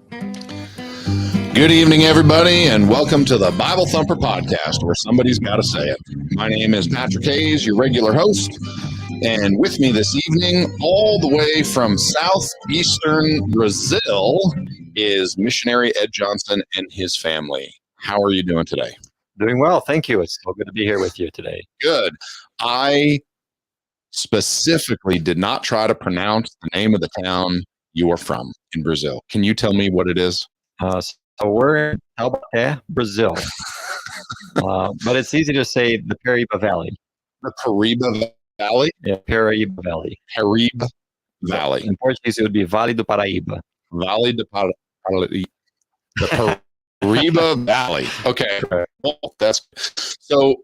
Good evening, everybody, and welcome to the Bible Thumper Podcast, where somebody's got to say it. My name is Patrick Hayes, your regular host, and with me this evening, all the way from southeastern Brazil, is Missionary Ed Johnson and his family. How are you doing today? Doing well, thank you. It's so good to be here with you today. Good. I specifically did not try to pronounce the name of the town you are from in Brazil. Can you tell me what it is? So we're in Taubaté, Brazil, but it's easy to say the Paraíba Valley. The Paraíba Valley? Yeah, Paraíba Valley. Paraíba Valley. In Portuguese, it would be Vale do Paraíba. Valley de Paraíba. The Paraíba Valley. Okay. Well, that's so.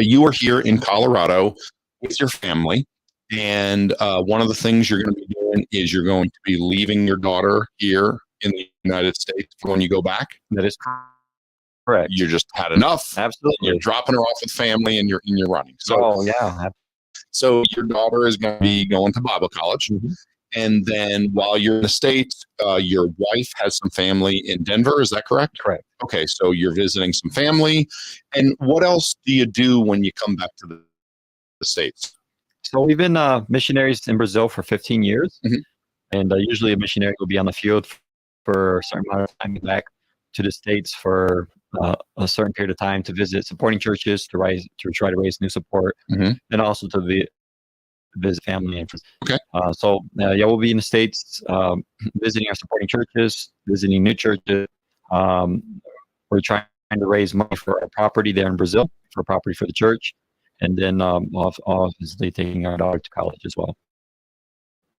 You are here in Colorado with your family, and one of the things you're going to be doing is you're going to be leaving your daughter here in the United States when you go back. That is correct. You just had enough. Absolutely. You're dropping her off with family, and you're running. So yeah. So your daughter is going to be going to Bible college. Mm-hmm. And then while you're in the States, your wife has some family in Denver. Is that correct? Correct. Okay, so you're visiting some family. And what else do you do when you come back to the States? So we've been missionaries in Brazil for 15 years. Mm-hmm. And usually a missionary will be on the field for a certain amount of time, back to the States for a certain period of time to visit supporting churches, to try to raise new support, mm-hmm. and also to visit family and friends. Okay. We'll be in the States visiting our supporting churches, visiting new churches. We're trying to raise money for our property there in Brazil, for property for the church, and then obviously taking our daughter to college as well.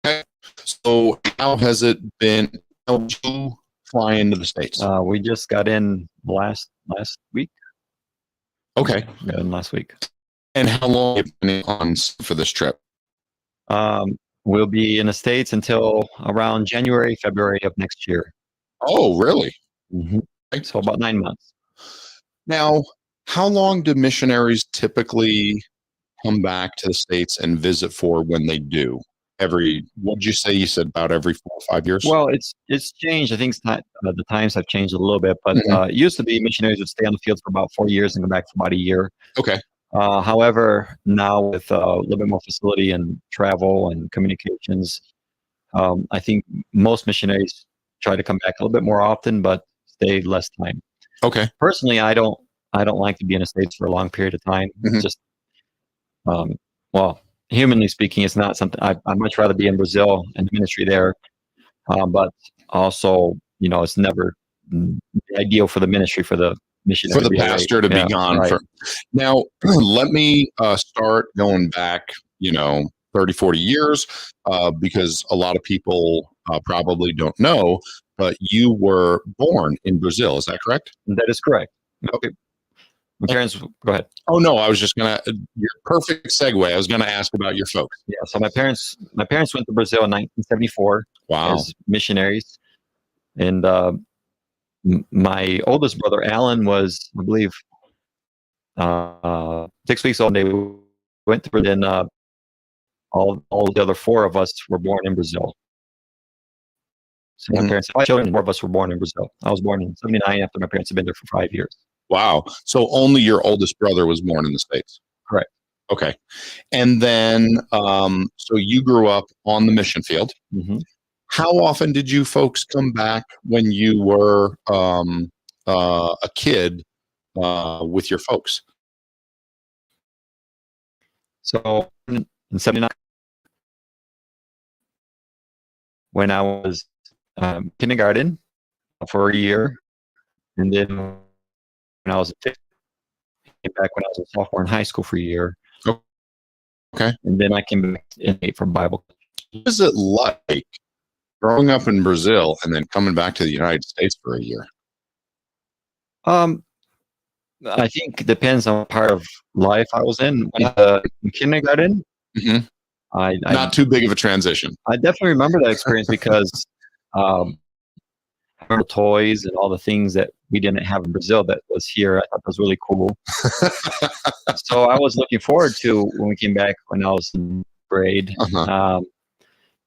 Okay. So how has it been? How did you fly into the States? We just got in last week. Okay. Got in last week. And how long have you been on for this trip? We'll be in the States until around January, February of next year. Oh, really? Mm-hmm. So about 9 months. Now, how long do missionaries typically come back to the States and visit for when they do? What did you say? You said about every 4 or 5 years? Well, it's changed. I think the times have changed a little bit, but mm-hmm. It used to be missionaries would stay on the field for about 4 years and go back for about a year. Okay. However, now with a little bit more facility and travel and communications, I think most missionaries try to come back a little bit more often, but stay less time. Okay. Personally, I don't like to be in the States for a long period of time. Mm-hmm. It's just, humanly speaking, it's not something I'd much rather be in Brazil and the ministry there. But also, it's never ideal for the ministry, for the missionary, for the pastor to be gone. Right. Now, let me start going back, 30, 40 years, because a lot of people probably don't know, but you were born in Brazil. Is that correct? That is correct. Okay. My parents, go ahead. Oh, no, I was just going to, your perfect segue. I was going to ask about your folks. Yeah, so my parents went to Brazil in 1974. Wow. As missionaries. And my oldest brother, Alan, was, I believe, 6 weeks old. They went to Brazil. All the other 4 of us were born in Brazil. So my parents, 5 children, 4 of us were born in Brazil. I was born in 79 after my parents had been there for 5 years. Wow. So only your oldest brother was born in the States? Correct. Okay. And then, so you grew up on the mission field. Mm-hmm. How often did you folks come back when you were a kid with your folks? So in 79, when I was kindergarten for a year, and then when I was a 15, came back when I was a sophomore in high school for a year. Okay. And then I came back in for Bible. What is it like growing up in Brazil and then coming back to the United States for a year? I think it depends on what part of life I was in. In kindergarten, mm-hmm. Not too big of a transition. I definitely remember that experience because I remember toys and all the things that we didn't have in Brazil that was here. I thought that was really cool. So I was looking forward to when we came back when I was in grade. Uh-huh.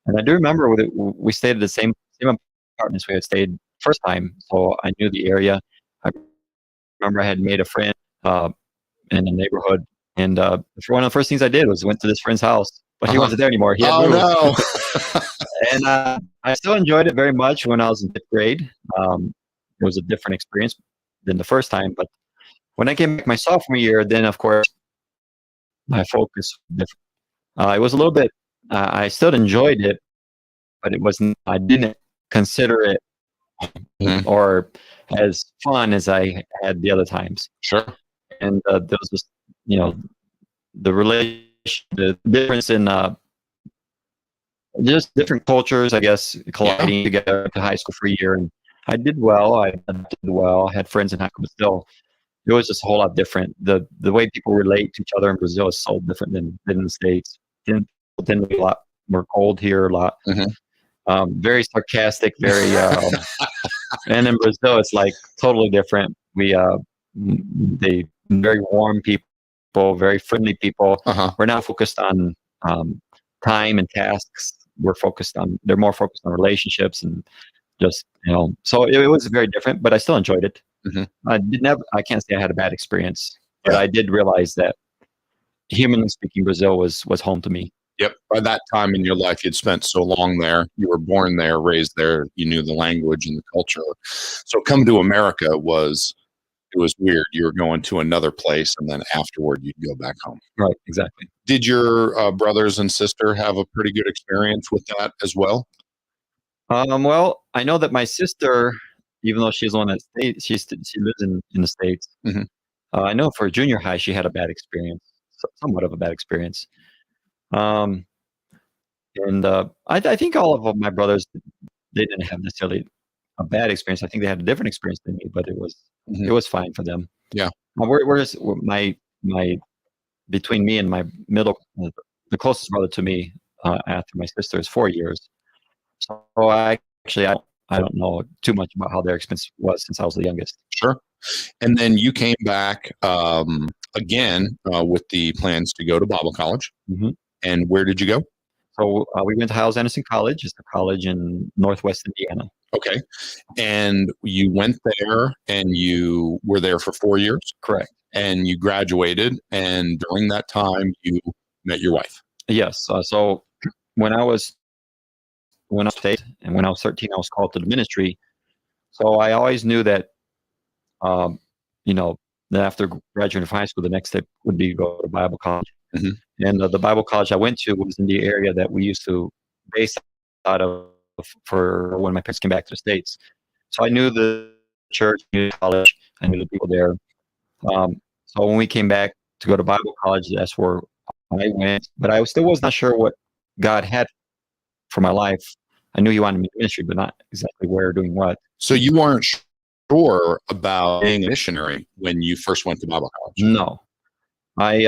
And I do remember we stayed at the same apartments we had stayed first time, so I knew the area. I remember I had made a friend in the neighborhood, and for one of the first things I did was went to this friend's house, but he wasn't there anymore. He had Oh moved, no. and I still enjoyed it very much when I was in fifth grade. It was a different experience than the first time, but when I came back my sophomore year, then of course my focus was different. It was a little bit. I still enjoyed it, but it wasn't. I didn't consider it Mhm. or as fun as I had the other times. Sure. And there was just, the relation, the difference in just different cultures, I guess, colliding together to high school for a year. And I did well. I did well. I had friends in high school, but still, it was just a whole lot different. The way people relate to each other in Brazil is so different than in the States. People tend to be a lot more cold here, a lot Mhm. very sarcastic, very and in Brazil it's like totally different. They very warm people, very friendly people. Uh-huh. We're not focused on um, time and tasks. They're more focused on relationships and just, so it was very different, but I still enjoyed it. Mhm. I can't say I had a bad experience, but Yeah. I did realize that humanly speaking, Brazil was home to me. Yep. By that time in your life, you'd spent so long there. You were born there, raised there. You knew the language and the culture. So come to America it was weird. You were going to another place, and then afterward, you'd go back home. Right, exactly. Did your brothers and sister have a pretty good experience with that as well? Well, I know that my sister, even though she's the one that stayed, she lives in the States. Mhm. I know for junior high, she had a bad experience, somewhat of a bad experience. Um, and I think all of my brothers, they didn't have necessarily a bad experience. I think they had a different experience than me, but it Mhm. was fine for them. Yeah. My between me and my the closest brother to me after my sister is 4 years. So I don't know too much about how their experience was since I was the youngest. Sure. And then you came back again with the plans to go to Bible college. hmm And where did you go? So we went to Hyles Anderson College. It's a college in Northwest Indiana. Okay. And you went there and you were there for 4 years Correct. and you graduated. And during that time, you met your wife. Yes. So when I was state and when I was 13, I was called to the ministry. So I always knew that, um, you know, that after graduating from high school, the next step would be to go to Bible college. Mhm. And the Bible college I went to was in the area that we used to base out of for when my parents came back to the States. So I knew the church, knew the college, I knew the people there. So when we came back to go to Bible college, that's where I went. But I still was not sure what God had for my life. I knew He wanted me in ministry, but not exactly where or doing what. So you weren't sure about being a missionary when you first went to Bible college. No, I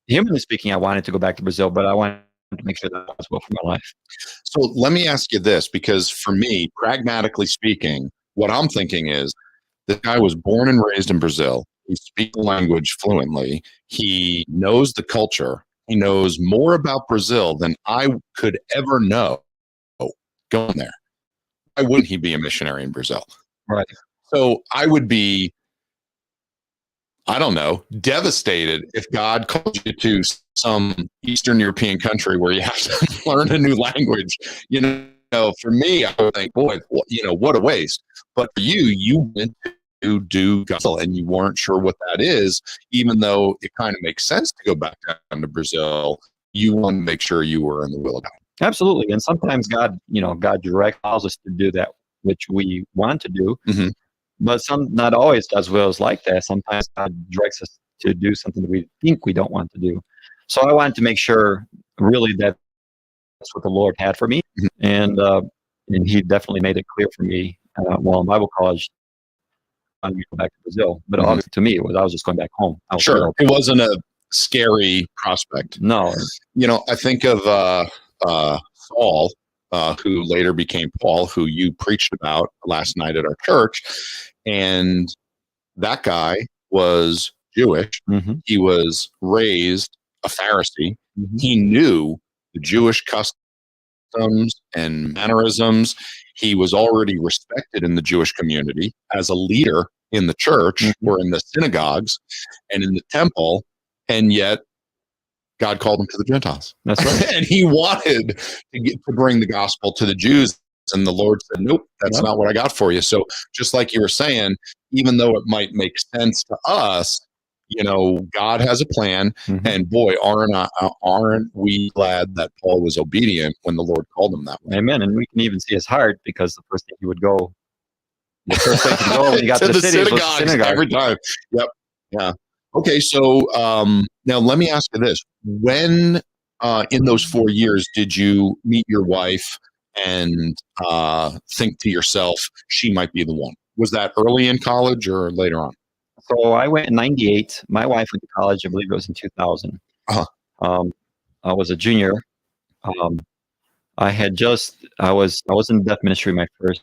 humanly speaking, I wanted to go back to Brazil, but I wanted to make sure that was well for my life. So let me ask you this, because for me, pragmatically speaking, what I'm thinking is this guy was born and raised in Brazil. He speaks the language fluently. He knows the culture. He knows more about Brazil than I could ever know going there. Why wouldn't he be a missionary in Brazil? Right. So I would be, I don't know, devastated if God called you to some Eastern European country where you have to learn a new language. For me, I would think, boy, what a waste. But for you, you went to do gospel and you weren't sure what that is, even though it kind of makes sense to go back down to Brazil. You want to make sure you were in the will of God. Absolutely. And sometimes God direct calls us to do that which we want to do. Mhm. But not always God's will is like that. Sometimes God directs us to do something that we think we don't want to do. So I wanted to make sure really that that's what the Lord had for me. Mhm. And He definitely made it clear for me while in Bible college. I wanted to go back to Brazil. But Mhm. obviously to me, I was just going back home. I was Sure. thrilled. It wasn't a scary prospect. No. I think of Saul, who later became Paul, who you preached about last night at our church. And that guy was Jewish. Mhm. He was raised a Pharisee. Mhm. He knew the Jewish customs customs and mannerisms. He was already respected in the Jewish community as a leader in the church or in the synagogues and in the temple, and yet God called him to the Gentiles. That's right. And he wanted to bring the gospel to the Jews. And the Lord said, nope, that's not what I got for you. So just like you were saying, even though it might make sense to us, God has a plan. And boy, aren't we glad that Paul was obedient when the Lord called him that way. Amen. And we can even see his heart, because the first thing he would go, the first place to go when he got to the city was the synagogue. Every time. Yep. Yeah. Okay. So now let me ask you this. When in those 4 years did you meet your wife and think to yourself, she might be the one? Was that early in college or later on? So I went in 98. My wife went to college, I believe it was in 2000. I was a junior. I was in the deaf ministry my first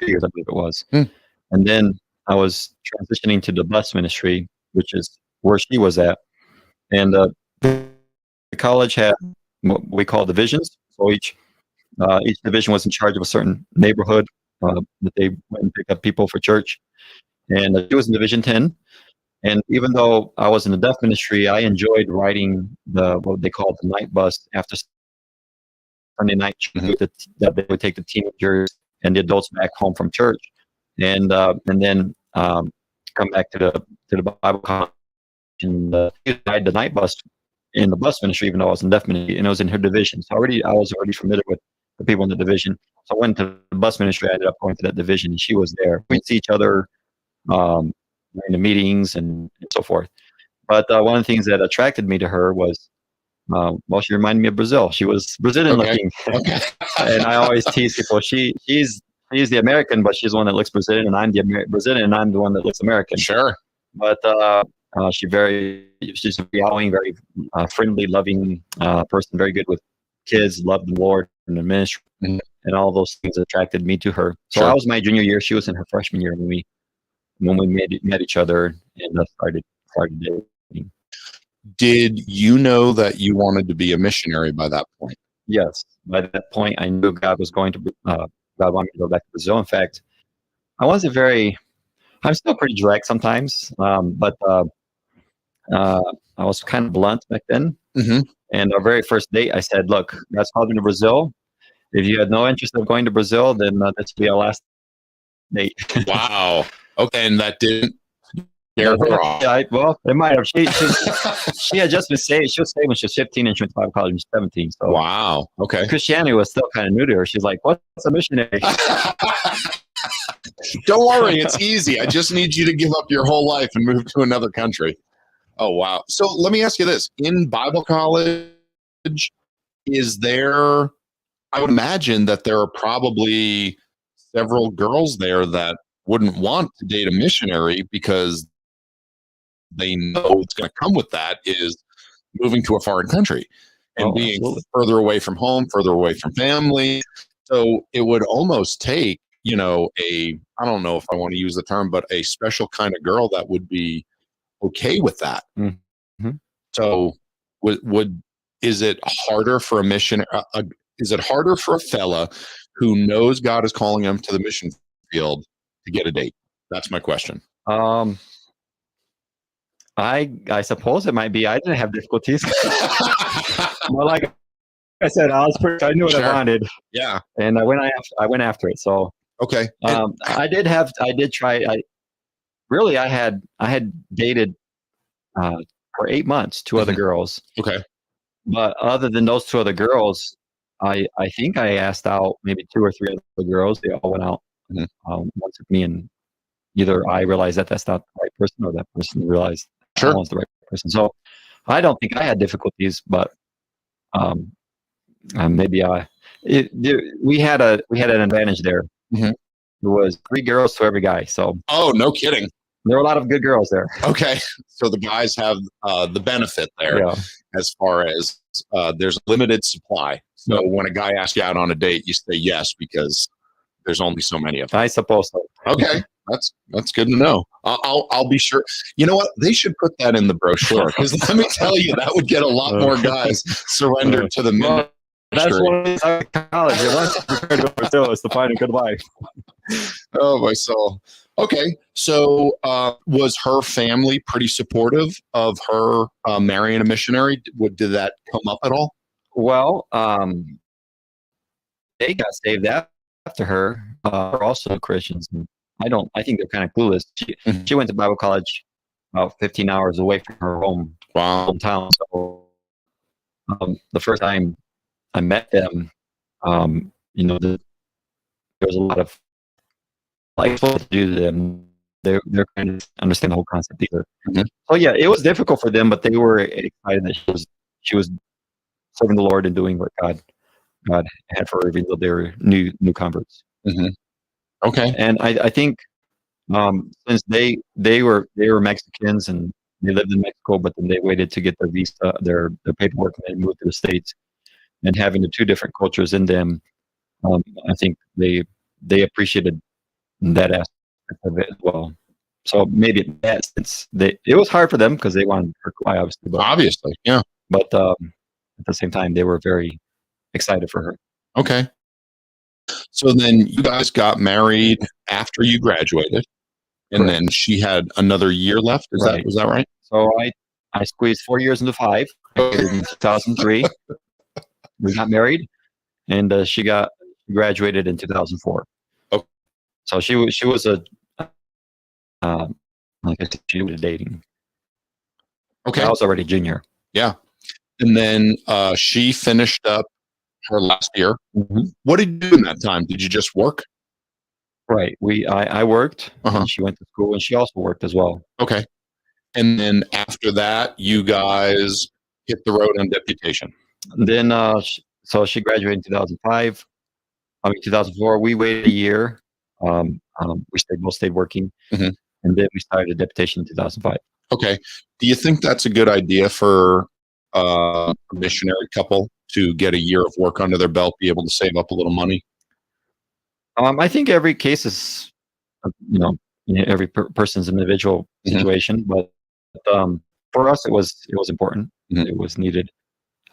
2 years, I believe it was. And then I was transitioning to the bus ministry, which is where she was at. And the college had what we call divisions. So each division was in charge of a certain neighborhood that they went and picked up people for church. And she was in Division 10. And even though I was in the deaf ministry, I enjoyed riding what they called the night bus after Sunday night, that they would take the teenagers and the adults back home from church, and then come back to the Bible college. And ride the night bus in the bus ministry, even though I was in deaf ministry, and it was in her division. So I was already familiar with the people in the division. So I went to the bus ministry. I ended up going to that division, and she was there. We'd see each other during the meetings and so forth. But one of the things that attracted me to her was, she reminded me of Brazil. She was Brazilian looking. And I always tease people, she's the American, but she's the one that looks Brazilian, and I'm the Brazilian, and I'm the one that looks American. Sure. But she's very outgoing, very friendly, loving person, very good with kids, loved the Lord and the ministry, and all those things attracted me to her. So I was my junior year. She was in her freshman year when we met each other and started dating. Did you know that you wanted to be a missionary by that point? Yes. By that point, I knew God was going to God wanted me to go back to Brazil. In fact, I'm still pretty direct sometimes, but I was kind of blunt back then. And our very first date, I said, look, God's called me to Brazil. If you had no interest of going to Brazil, then this will be our last date. Wow. Okay, and that didn't scare her off. Well, it might have. She had just been saved. She was saved when she was 15, and she went to Bible college when she was 17. So wow. Okay. Christianity was still kind of new to her. She's like, what's a missionary? Don't worry, it's easy. I just need you to give up your whole life and move to another country. Oh, wow. So let me ask you this. In Bible college, I would imagine that there are probably several girls there that wouldn't want to date a missionary because they know what's going to come with that is moving to a foreign country and being further away from home, further away from family. So it would almost take, I don't know if I want to use the term, but a special kind of girl that would be okay with that. So is it harder for a missionary? Is it harder for a fella who knows God is calling him to the mission field to get a date? That's my question. I suppose it might be. I didn't have difficulties. Well, like I said, I knew what I wanted. Yeah. And I went after it. So okay. I did try. I had dated for 8 months 2 other girls. Okay. But other than those 2 other girls, I think I asked out maybe 2 or 3 other girls. They all went out once with me, and either I realized that that's not the right person, or that person realized I was the right person. So I don't think I had difficulties, but maybe we had an advantage there. There was 3 girls to every guy. So no kidding. There were a lot of good girls there. Okay, so the guys have the benefit there as far as there's limited supply. So when a guy asks you out on a date, you say yes because there's only so many of them. I suppose so. Okay, that's good to know. I'll be sure. You know what? They should put that in the brochure because let me tell you, that would get a lot more guys surrendered to the ministry. That's what it is out of college. It wants to prepare to go to Brazil. It's to find a good wife. Oh, my soul. Okay. So was her family pretty supportive of her marrying a missionary? Did that come up at all? Well, they got saved after her. They're also Christians. And I think they're kind of clueless. She went to Bible college about 15 hours away from her Wow. hometown. So the first time I met them, there was a lot of like what to do to them. They're kind of understand the whole concept either. So yeah, it was difficult for them, but they were excited that she was serving the Lord and doing what God had for her, even though they were new converts. Okay. And I think since they were Mexicans and they lived in Mexico, but then they waited to get their visa, their paperwork, and they moved to the States. And having the two different cultures in them, I think they appreciated that aspect of it as well. So maybe in that sense, it was hard for them because they wanted her to fly, obviously. Obviously, yeah. But at the same time, they were very excited for her. Okay. So then you guys got married after you graduated, and Correct. then she had another year left. Was that right? So I squeezed 4 years into 5. In 2003, we got married, and she graduated in 2004. Okay. So she was like I said, she was dating. Okay. I was already junior. Yeah. And then she finished up her last year. What did you do in that time? Did you just work? Right. I worked. And she went to school, and she also worked as well. Okay. And then after that, you guys hit the road on deputation. Then so she graduated in 2005. 2004. We waited a year. We both stayed working, and then we started a deputation in 2005. Okay. Do you think that's a good idea for a missionary couple to get a year of work under their belt, be able to save up a little money? I think every case is, every person's individual situation, but for us, it was important. It was needed.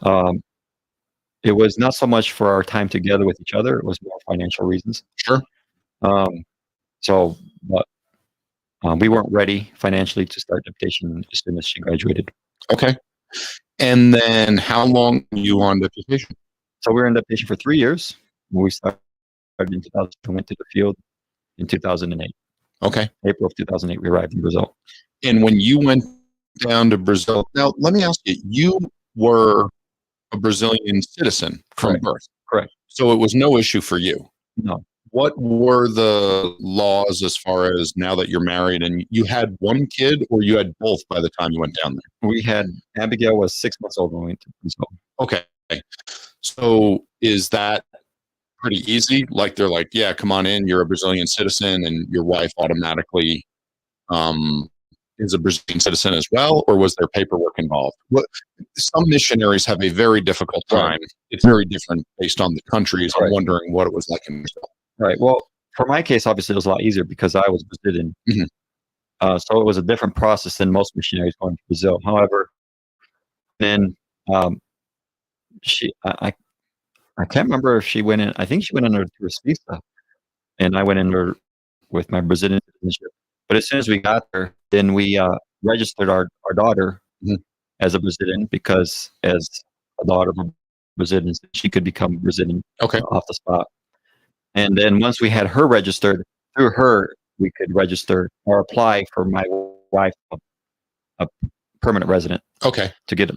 It was not so much for our time together with each other; it was more financial reasons. Sure. But we weren't ready financially to start deputation as soon as she graduated. Okay. And then how long were you on deputation? So we were in deputation for 3 years. We started in 2000, went to the field in 2008. Okay. April of 2008, we arrived in Brazil. And when you went down to Brazil, now let me ask you, you were a Brazilian citizen from birth. Correct. So it was no issue for you. No. What were the laws as far as now that you're married and you had one kid, or you had both by the time you went down there? We had Abigail was 6 months old when we went to Brazil. Okay. So is that pretty easy? Like they're like, yeah, come on in. You're a Brazilian citizen, and your wife automatically is a Brazilian citizen as well, or was there paperwork involved? Some missionaries have a very difficult time. It's very different based on the countries. I'm wondering what it was like in Brazil. Right. Well, for my case, obviously, it was a lot easier because I was Brazilian. So it was a different process than most missionaries going to Brazil. However, then I can't remember if she went in. I think she went under tourist visa, and I went in with my Brazilian citizenship. But as soon as we got there, then we registered our daughter as a Brazilian, because as a daughter of a Brazilian, she could become Brazilian off the spot. And then once we had her registered, through her, we could register or apply for my wife a permanent resident. Okay. To get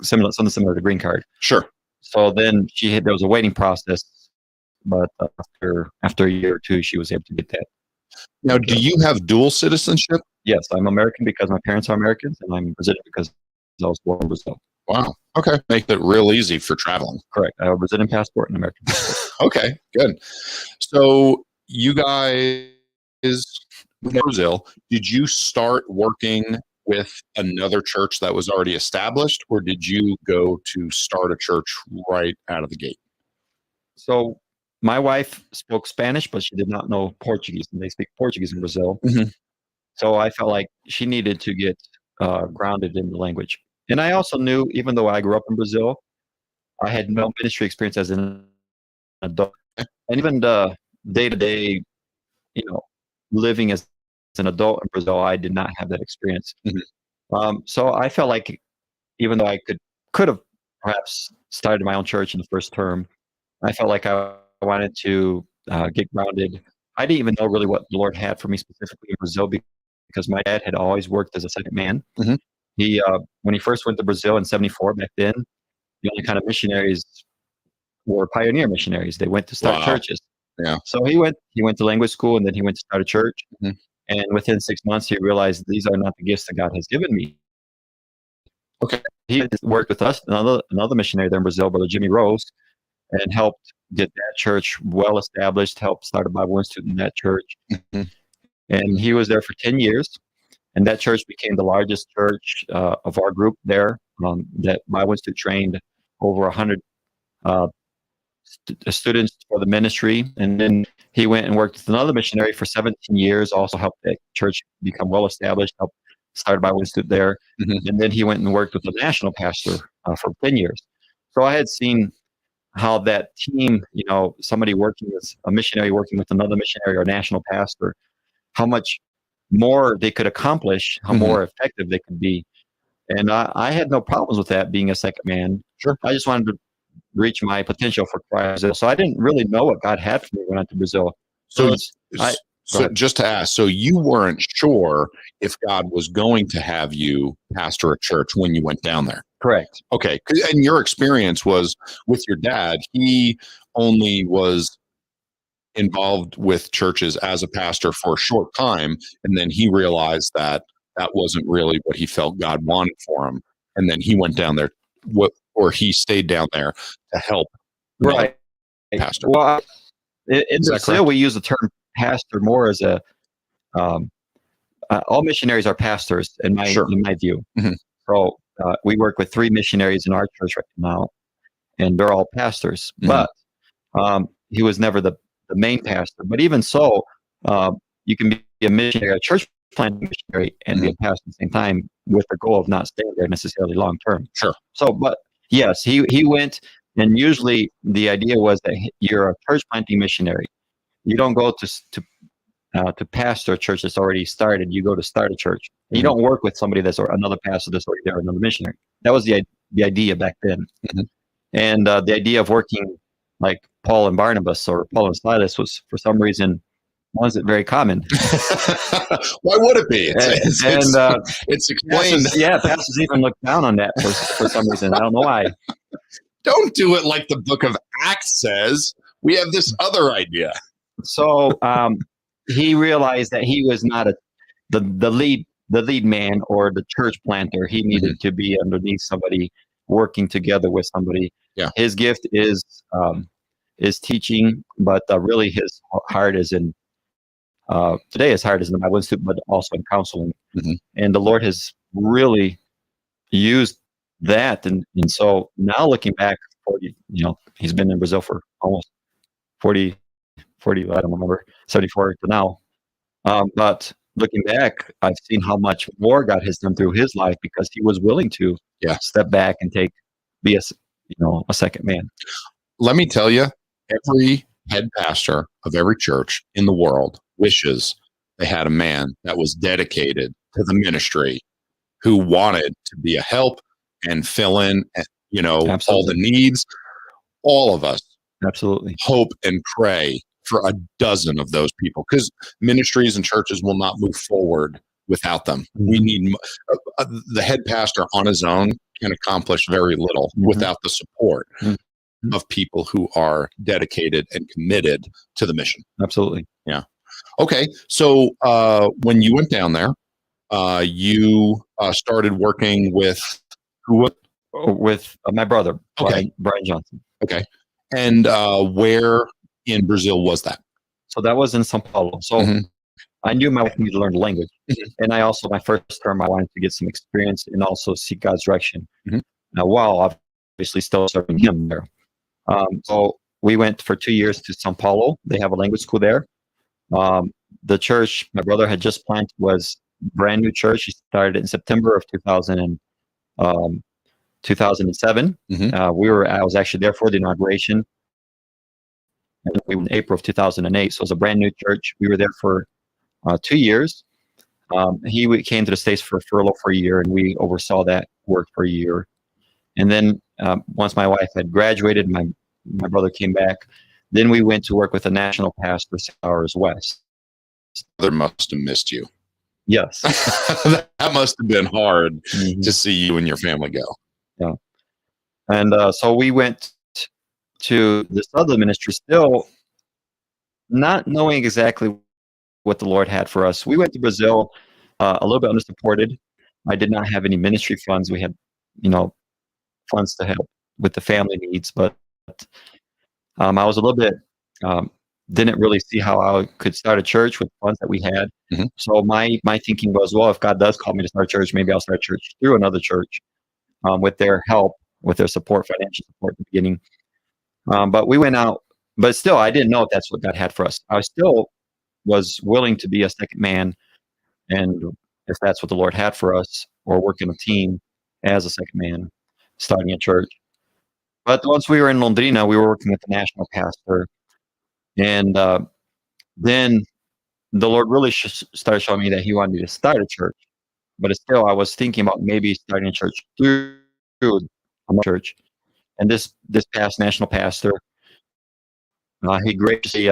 something similar to green card. Sure. So then there was a waiting process, but after a year or two, she was able to get that. Now, do you have dual citizenship? Yes, I'm American because my parents are Americans, and I'm Brazilian because I was born in Brazil. Wow. Okay. Make it real easy for traveling. Correct. I have a Brazilian passport and American passport. Okay, good. So you guys in Brazil, did you start working with another church that was already established, or did you go to start a church right out of the gate? So my wife spoke Spanish, but she did not know Portuguese, and they speak Portuguese in Brazil. So I felt like she needed to get grounded in the language. And I also knew, even though I grew up in Brazil, I had no ministry experience as an adult, and even the day-to-day, living as an adult in Brazil, I did not have that experience. So I felt like even though I could have perhaps started my own church in the first term, I felt like I wanted to get grounded. I didn't even know really what the Lord had for me specifically in Brazil because my dad had always worked as a second man. He when he first went to Brazil in '74, back then, the only kind of missionaries were pioneer missionaries. They went to start churches. Yeah. So he went to language school, and then he went to start a church. And within 6 months, he realized these are not the gifts that God has given me. Okay. He worked with us, another missionary there in Brazil, Brother Jimmy Rose, and helped get that church well established, helped start a Bible Institute in that church. And he was there for 10 years. And that church became the largest church of our group there. That Bible Institute trained over 100 students for the ministry. And then he went and worked with another missionary for 17 years, also helped that church become well established, helped start a Bible Institute there. And then he went and worked with a national pastor for 10 years. So I had seen how that team, somebody working with a missionary, working with another missionary or national pastor, how much more they could accomplish, how more effective they could be. And I had no problems with that being a second man. Sure. I just wanted to reach my potential for Christ. So I didn't really know what God had for me when I went to Brazil. So just to ask, so you weren't sure if God was going to have you pastor a church when you went down there? Correct. Okay. And your experience was with your dad. He only was involved with churches as a pastor for a short time, and then he realized that that wasn't really what he felt God wanted for him, and then he went down there, or he stayed down there to help. Right. Pastor. Well, in Brazil, we use the term pastor more as a all missionaries are pastors in my view. So we work with 3 missionaries in our church right now, and they're all pastors. But he was never the main pastor. But even so, you can be a missionary, a church planting missionary, and be a pastor at the same time, with the goal of not staying there necessarily long term. Sure. So, but yes, he went, and usually the idea was that you're a church planting missionary. You don't go to pastor a church that's already started. You go to start a church. You don't work with somebody another pastor that's already there, another missionary. That was the idea back then. And the idea of working like Paul and Barnabas or Paul and Silas was, for some reason, wasn't very common. Why would it be? It's explained. Pastors even look down on that for some reason. I don't know why. Don't do it like the book of Acts says. We have this other idea. So he realized that he was not the lead man or the church planter. He needed to be underneath somebody, working together with somebody. Yeah. His gift is teaching, but really his heart is in today. His heart is in the Bible Institute, but also in counseling. And the Lord has really used that. And so now looking back, 40, he's been in Brazil for almost 40, I don't remember, 74 to now. But looking back, I've seen how much more God has done through his life because he was willing to step back and be a second man. Let me tell you, every head pastor of every church in the world wishes they had a man that was dedicated to the ministry, who wanted to be a help and fill in, all the needs. All of us absolutely hope and pray for a dozen of those people, because ministries and churches will not move forward without them. We need the head pastor on his own can accomplish very little without the support of people who are dedicated and committed to the mission. Absolutely. Yeah. Okay. So when you went down there, you started working with who? With my brother, Brian Johnson. Okay. And where in Brazil was that? So that was in São Paulo. So I knew my wife needed to learn the language. And I also, my first term, I wanted to get some experience and also seek God's direction. Now, while obviously still serving him there. So we went for 2 years to São Paulo. They have a language school there. The church my brother had just planted was a brand new church. He started in September of 2000. 2007. Mhm. I was actually there for the inauguration. And we were in April of 2008. So it was a brand new church. We were there for 2 years. Came to the States for furlough for a year, and we oversaw that work for a year. And then once my wife had graduated, my brother came back. Then we went to work with a national pastor 6 hours west. Mother must have missed you. Yes. That must have been hard Mhm. to see you and your family go. Yeah. And so we went to this other ministry, still not knowing exactly what the Lord had for us. We went to Brazil a little bit undersupported. I did not have any ministry funds. We had, funds to help with the family needs, but I was a little bit didn't really see how I could start a church with funds that we had. Mhm. So my thinking was, well, if God does call me to start a church, maybe I'll start a church through another church with their help, with their support, financial support at the beginning. But we went out, but still, I didn't know if that's what God had for us. I still was willing to be a second man, and if that's what the Lord had for us, or work in a team as a second man, starting a church. But once we were in Londrina, we were working with the national pastor, and then the Lord really started showing me that He wanted me to start a church. But still, I was thinking about maybe starting a church through a church. And this past national pastor, he graciously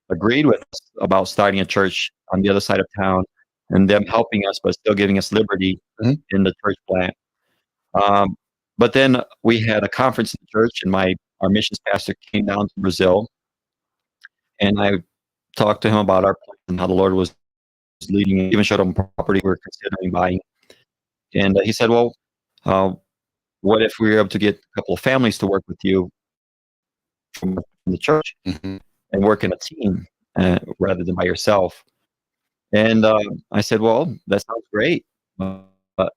agreed with us about starting a church on the other side of town, and them helping us, but still giving us liberty Mhm. in the church plant. But then we had a conference in the church, and our missions pastor came down to Brazil, and I talked to him about our plan and how the Lord was leading. Even showed him property we were considering buying, and he said, "Well, uh, what if we were able to get a couple of families to work with you from the church Mhm. and work in a team rather than by yourself?" And I said, "Well, that sounds great." But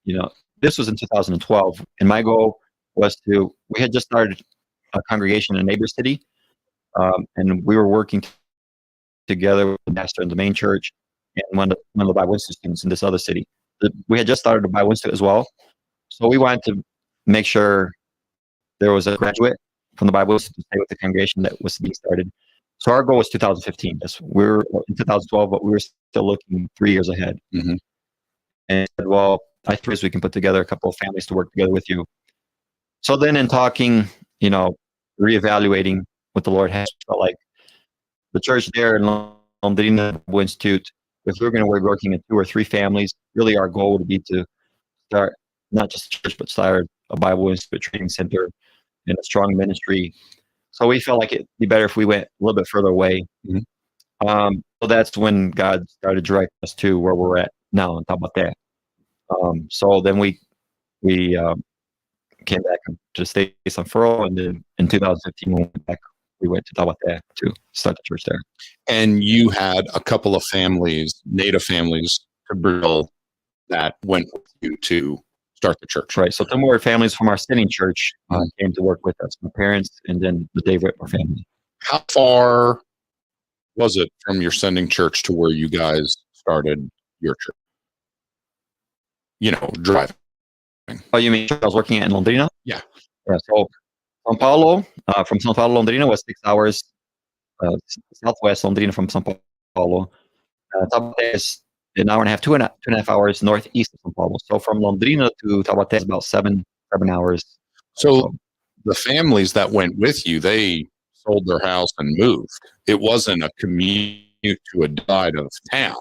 this was in 2012, and my goal was we had just started a congregation in a neighbor city, and we were working together with the pastor in the main church and one of the Bible Institute students in this other city. We had just started a Bible Institute as well, so we wanted to make sure there was a graduate from the Bible Institute to stay with the congregation that was being started. So our goal was 2015. We were in 2012, but we were still looking 3 years ahead. Mhm. And said, well, I think we can put together a couple of families to work together with you. So then in talking, reevaluating what the Lord has, felt like the church there in Londrina Institute, if we were going to be working in 2 or 3 families, really our goal would be to start not just a church, but start a Bible Institute training center and a strong ministry. So we felt like it'd be better if we went a little bit further away. Mhm. So that's when God started directing us to where we're at now and talk about that. So then we came back to the States on furlough, and then in 2015 when we went back, we went to Taubaté to start the church there. And you had a couple of families, native families to Brazil, that went with you to start the church. Right. So 2 more families from our sitting church came to work with us, my parents, and then the Dave Whitmore family. How far was it from your sending church to where you guys started your church? Driving. Oh, you mean I was working in Londrina? Yeah. Yeah. So São Paulo, from São Paulo, Londrina was 6 hours southwest Londrina from São Paulo. Taubaté is an hour and a half, two and a half hours northeast of São Paulo. So from Londrina to Taubaté is about 7 hours. So the families that went with you, they sold their house and moved. It wasn't a commute to a side of town.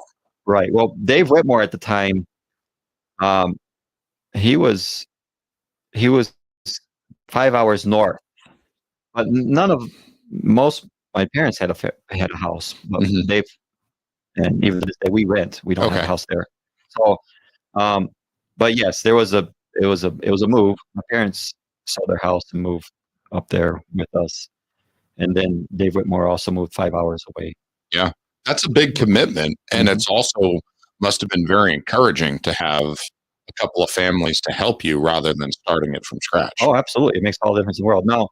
Right. Well, Dave Whitmore at the time, he was 5 hours north, but my parents had a house, but Mhm. Dave, and even to this day we rent. We don't have Okay. a house there. So, but yes, it was a move. My parents sold their house and moved up there with us, and then Dave Whitmore also moved 5 hours away. Yeah, that's a big commitment, and Mhm. it's also must have been very encouraging to have a couple of families to help you rather than starting it from scratch. Oh, absolutely, it makes all the difference in the world. Now,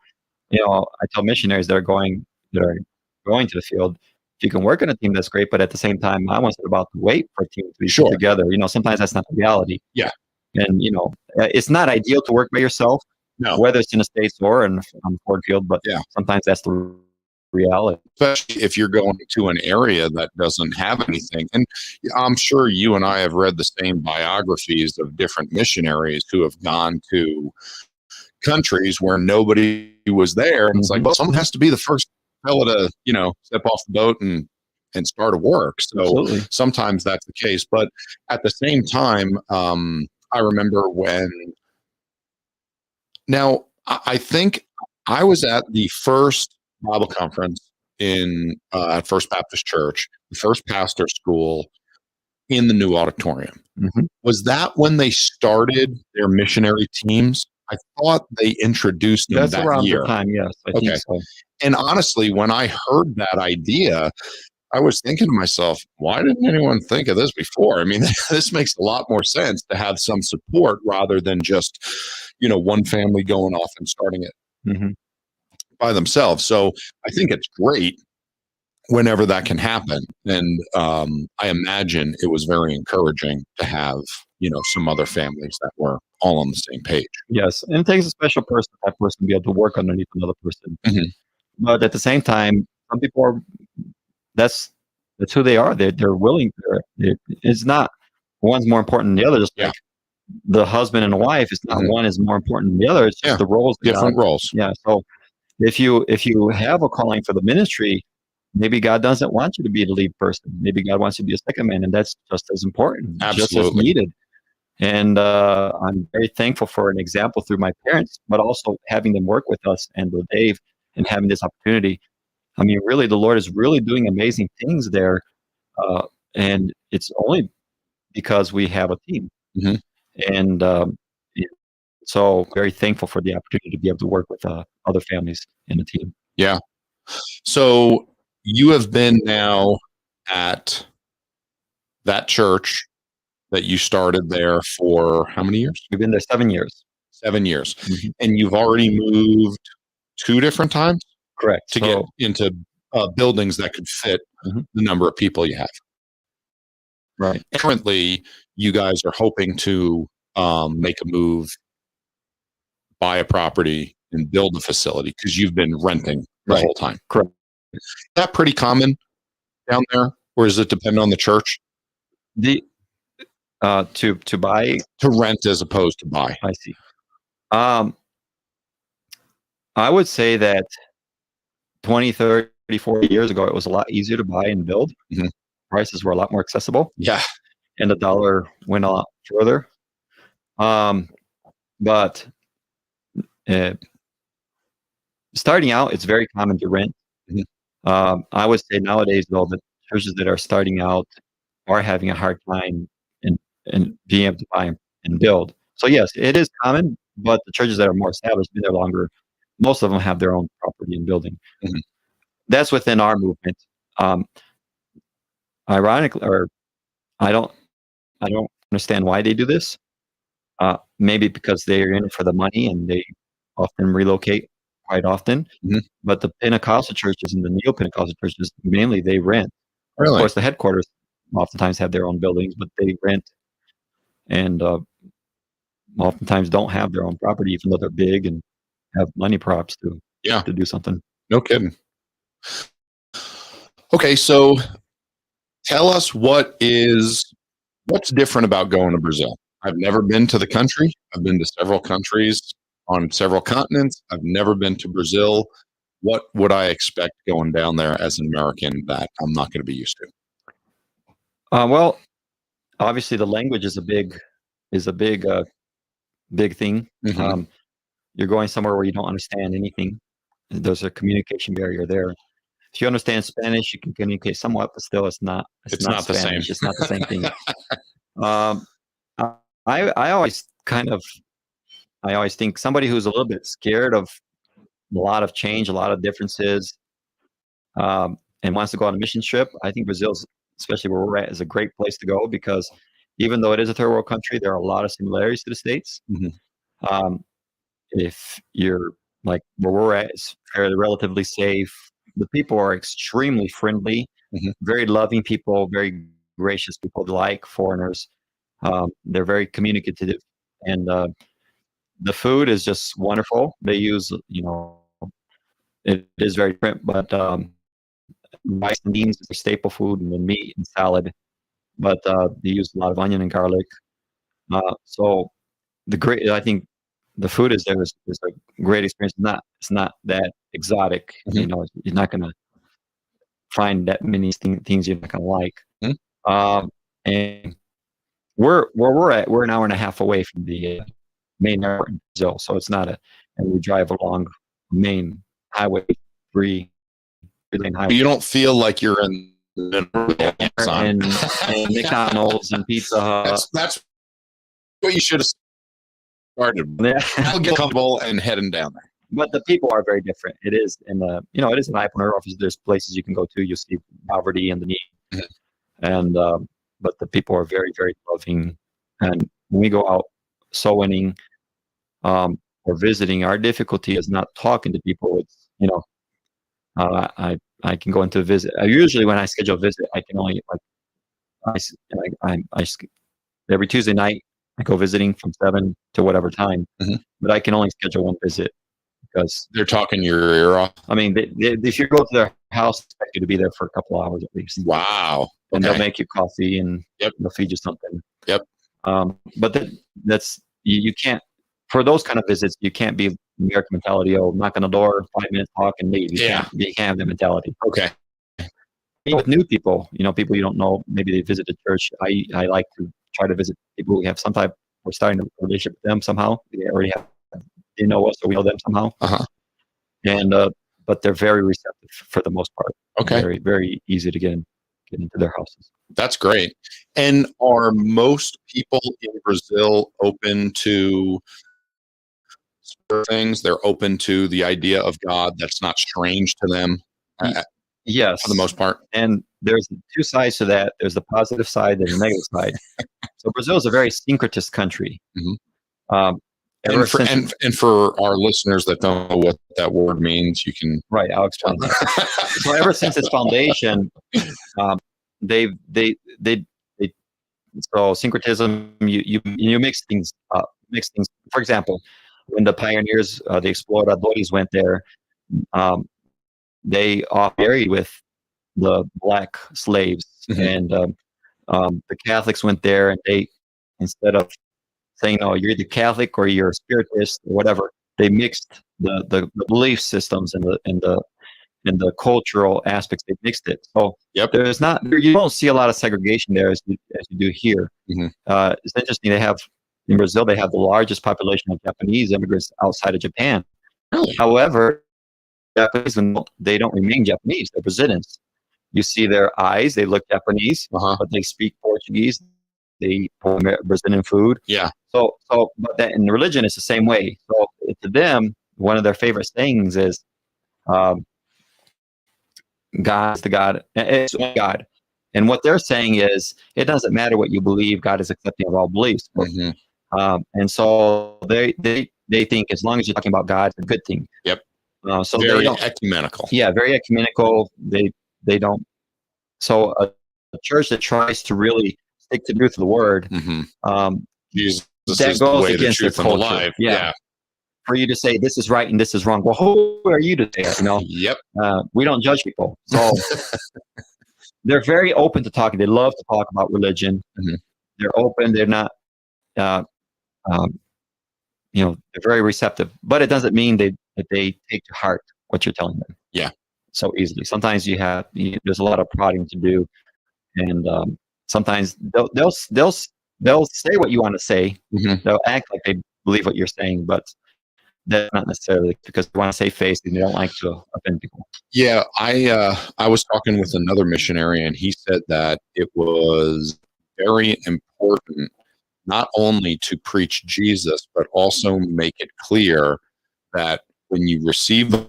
I tell missionaries that are going to the field, if you can work in a team, that's great. But at the same time, I wasn't about to wait for a team to be Sure. put together. Sometimes that's not the reality. Yeah. And it's not ideal to work by yourself, No, whether it's in the States or on the Ford field, but Yeah. sometimes that's the reality. especially if you're going to an area that doesn't have anything. And I'm sure you and I have read the same biographies of different missionaries who have gone to countries where nobody was there. And it's like, well, someone has to be the first fella to, step off the boat and start to work. So Absolutely. sometimes that's the case. But at the same time, I remember now I think I was at the first Bible conference at First Baptist Church, the first pastor school in the new auditorium. Mhm. Was that when they started their missionary teams? I thought they introduced them That's that around year. the time, yes. I think Okay. so. And honestly, when I heard that idea, I was thinking to myself, why didn't anyone think of this before? I mean, this makes a lot more sense to have some support rather than just, one family going off and starting it Mhm. by themselves. So I think it's great whenever that can happen. And I imagine it was very encouraging to have, some other families that were all on the same page. Yes, and it takes a special person, that person to be able to work underneath another person. Mhm. But at the same time, some people are that's who they are. They're willing. It's not one's more important than the other. Just Yeah. like the husband and wife, it's not Mhm. one is more important than the other. It's just Yeah. the roles. that Different God- roles. Yeah. So if you have a calling for the ministry, maybe God doesn't want you to be the lead person. Maybe God wants you to be a second man, and that's just as important, just as Absolutely. needed. And I'm very thankful for an example through my parents, but also having them work with us and with Dave and having this opportunity. I mean, really, the Lord is really doing amazing things there. Uh, and it's only because we have a team. Mhm. And yeah, so very thankful for the opportunity to be able to work with other families in the team. Yeah. So you have been now at that church that you started there for how many years? We've been there 7 years. 7 years. Mhm. And you've already moved 2 different times Correct. to get into buildings that could fit Mhm. the number of people you have. Right. Currently, you guys are hoping to make a move, buy a property, and build a facility because you've been renting the Right. whole time. Correct. Is that pretty common down there, or does it depend on the church The to buy, to rent as opposed to buy? I see. Um, I would say that 20, 30, 40 years ago, it was a lot easier to buy and build. Mhm. Prices were a lot more accessible, Yeah. and the dollar went a lot further. But uh, starting out, it's very common to rent. Mhm. I would say nowadays, though, the churches that are starting out are having a hard time in being able to buy and build. So yes, it is common, but the churches that are more established, been there longer, most of them have their own property and building. Mhm. That's within our movement. Um, Ironically, or I don't I don't understand why they do this. Maybe because they're in it for the money and they often relocate quite often. Mhm. But the Pentecostal churches and the neo-Pentecostal churches, mainly they rent. Of Really? course, the headquarters oftentimes have their own buildings, but they rent and oftentimes don't have their own property, even though they're big and have money props Yeah. to do something. No kidding. Okay, so tell us what's different about going to Brazil. I've never been to the country. I've been to several countries on several continents. I've never been to Brazil. What would I expect going down there as an American that I'm not going to be used to? Well, obviously, the language is a big thing. Mhm. You're going somewhere where you don't understand anything. There's a communication barrier there. If you understand Spanish, you can communicate somewhat, but still, It's not the same. Spanish. It's not the same thing. Um, I always I always think somebody who's a little bit scared of a lot of change, a lot of differences, and wants to go on a mission trip. I think Brazil's, especially where we're at, is a great place to go because even though it is a third world country, there are a lot of similarities to the States. Mhm. Um, if you're like where we're at, it's fairly relatively safe. The people are extremely friendly, Mhm. very loving people, very gracious people, like foreigners. They're very communicative. and the food is just wonderful. They use, it is very different, but rice and beans is a staple food, and then meat and salad. But they use a lot of onion and garlic. So I think the food is there is a great experience. It's not that exotic. Mhm. You're not gonna find that many things you're not gonna like. Mhm. And we're an hour and a half away from the main airport in Brazil, so it's not and we drive along main highway, three-lane But highway, you don't feel like you're in the Amazon. and McDonald's and Pizza Hut. That's what you should have started with. I'll get comfortable and heading down there. But the people are very different. It is, and it is an eye opener. Obviously, there's places you can go to. You see poverty and the need, Mhm. and but the people are very, very loving. And when we go out sewing or visiting, our difficulty is not talking to people. It's I can go into a visit. Usually, when I schedule a visit, I can only every Tuesday night I go visiting from 7 to whatever time, Mhm. but I can only schedule one visit because They're talking your ear off. I mean, if you go to their house, they expect you to be there for a couple of hours at least. Wow. And Okay. they'll make you coffee and Yep. they'll feed you something. Yep. But that's you can't for those kind of visits. You can't be American mentality. Oh, knock on the door, 5 minutes talk, and leave. You can't have that mentality. Okay. With new people, people you don't know, maybe they visit the church. I like to try to visit people who have some type. We're starting a relationship with them somehow. They know us, or we know them somehow. Uh-huh. And but they're very receptive for the most part. Okay. Very, very easy to get into their houses. That's great. And are most people in Brazil open to things? They're open to the idea of God. That's not strange to them. Yes, For the most part. And there's two sides to that. There's the positive side and the negative side. So Brazil is a very syncretist country. Mhm. And for our listeners that don't know what that word means, you can I'll explain. So ever since its foundation, so syncretism, you mix things up. For example, when the pioneers, the exploradores went there, they married with the black slaves, Mhm. and the Catholics went there, and they, instead of saying, "Oh, you're either Catholic or you're a Spiritist or whatever," they mixed the belief systems and the cultural aspects. They mixed it. So Yep. you don't see a lot of segregation there as you do here. Mhm. It's interesting. In Brazil, they have the largest population of Japanese immigrants outside of Japan. Really? However, Japanese, they don't remain Japanese. They're Brazilians. You see their eyes; they look Japanese, Uh-huh. but they speak Portuguese. They eat Brazilian food. Yeah. But that in religion, it's the same way. So to them, one of their favorite sayings is, "God is the God. It's God." And what they're saying is, it doesn't matter what you believe. God is accepting of all beliefs. Mhm. And so they think as long as you're talking about God, it's a good thing. Yep. So Very they don't. ecumenical. Yeah, very ecumenical. They don't. So a church that tries to really stick to the truth of the word, Mhm. Jesus that is the goes way, the against their truth, and the culture. life. Yeah. For you to say this is right and this is wrong, well, who are you to say that? Yep. We don't judge people. So they're very open to talking. They love to talk about religion. Mhm. They're open. They're not. They're very receptive. But it doesn't mean that they take to heart what you're telling them. Yeah. So easily. Sometimes there's a lot of prodding to do, and sometimes they'll say what you want to say. Mhm. They'll act like they believe what you're saying, but that's not necessarily because they want to save face and they don't like to offend people. Yeah, I was talking with another missionary, and he said that it was very important not only to preach Jesus, but also make it clear that when you receive the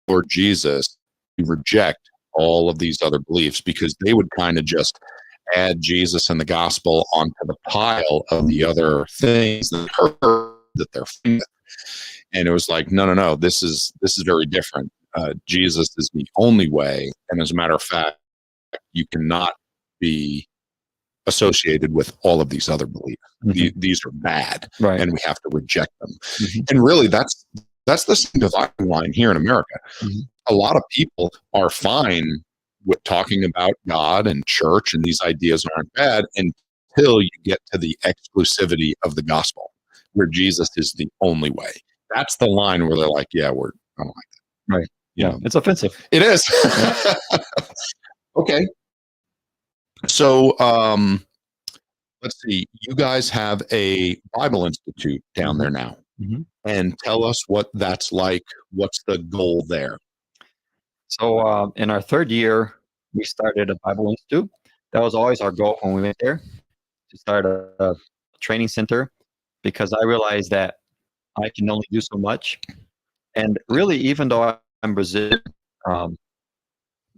Lord Jesus, you reject all of these other beliefs, because they would kind of just add Jesus and the gospel onto the pile of the other things that they're with. And it was like, no, this is very different. Jesus is the only way, and as a matter of fact, you cannot be associated with all of these other beliefs. Mhm. These are bad, Right. and we have to reject them. Mhm. And really, that's the same dividing line here in America. Mhm. A lot of people are fine with talking about God and church, and these ideas aren't bad until you get to the exclusivity of the gospel, where Jesus is the only way. That's the line where they're like, "Yeah, I don't like that." Right. You Yeah, know, it's offensive. it is. Okay, so let's see. You guys have a Bible Institute down there now, Mhm. and tell us what that's like. What's the goal there? So in our third year, we started a Bible Institute. That was always our goal when we went there, to start a training center, because I realized that I can only do so much. And really, even though I'm Brazilian, um,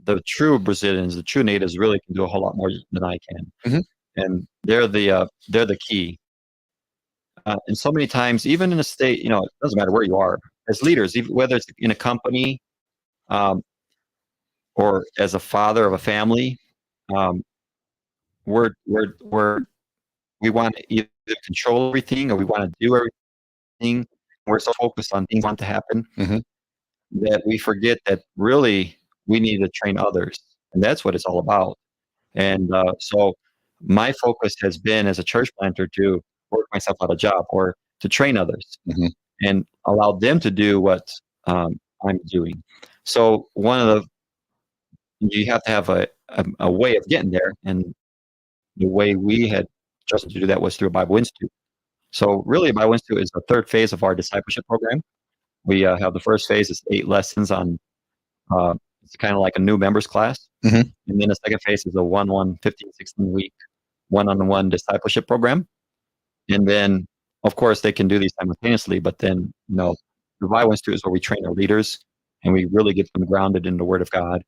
the true Brazilians, the true natives, really can do a whole lot more than I can. Mhm. And they're the key. And so many times, even in a state, it doesn't matter where you are as leaders, even whether it's in a company, um, or as a father of a family, um, we're we want to either control everything or we want to do everything. We're so focused on things want to happen Mhm. that we forget that really we need to train others, and that's what it's all about. And so my focus has been as a church planter to work myself out a job or to train others Mhm. and allow them to do what I'm doing. So one of the you have to have a way of getting there, and the way we had chosen to do that was through a Bible Institute. So really, Bible Institute is the third phase of our discipleship program. We have the first phase is 8 lessons on. It's kind of like a new members class, Mhm. and then the second phase is a 1, 16 week one-on-one discipleship program. And then, of course, they can do these simultaneously. But then, the Bible Institute is where we train our leaders and we really get them grounded in the Word of God.